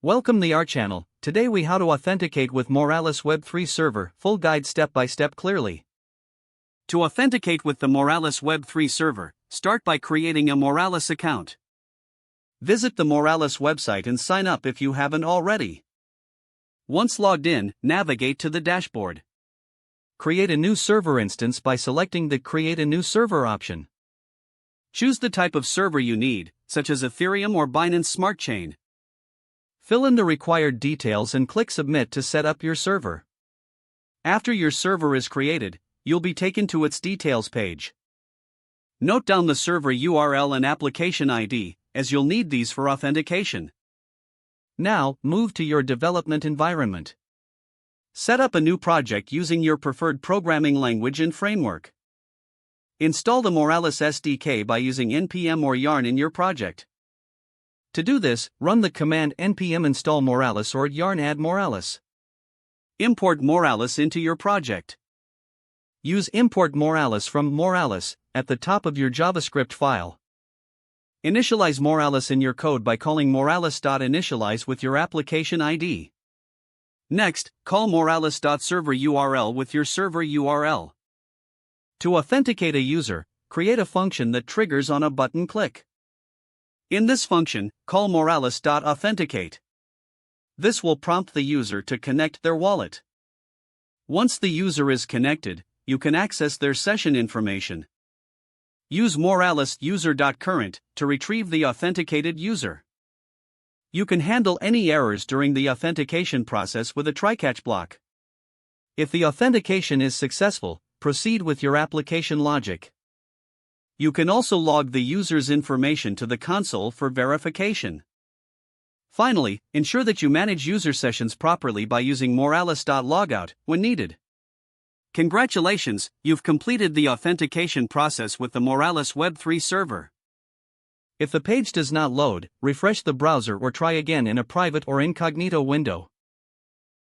Welcome to our channel. Today we how to authenticate with Moralis Web3 Server, full guide step by step clearly. To authenticate with the Moralis Web3 Server, start by creating a Moralis account. Visit the Moralis website and sign up if you haven't already. Once logged in, navigate to the dashboard. Create a new server instance by selecting the Create a New Server option. Choose the type of server you need, such as Ethereum or Binance Smart Chain. Fill in the required details and click Submit to set up your server. After your server is created, you'll be taken to its details page. Note down the server URL and application ID, as you'll need these for authentication. Now, move to your development environment. Set up a new project using your preferred programming language and framework. Install the Moralis SDK by using npm or yarn in your project. To do this, run the command npm install Moralis or yarn add Moralis. Import Moralis into your project. Use import Moralis from Moralis at the top of your JavaScript file. Initialize Moralis in your code by calling moralis.initialize with your application ID. Next, call moralis.server URL with your server URL. To authenticate a user, create a function that triggers on a button click. In this function, call moralis.authenticate. This will prompt the user to connect their wallet. Once the user is connected, you can access their session information. Use Moralis user.current to retrieve the authenticated user. You can handle any errors during the authentication process with a try-catch block. If the authentication is successful, proceed with your application logic. You can also log the user's information to the console for verification. Finally, ensure that you manage user sessions properly by using moralis.logout when needed. Congratulations, you've completed the authentication process with the Moralis Web3 Server. If the page does not load, refresh the browser or try again in a private or incognito window.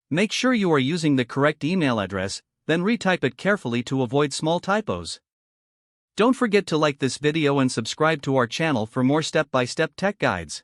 Make sure you are using the correct email address, then retype it carefully to avoid small typos. Don't forget to like this video and subscribe to our channel for more step-by-step tech guides.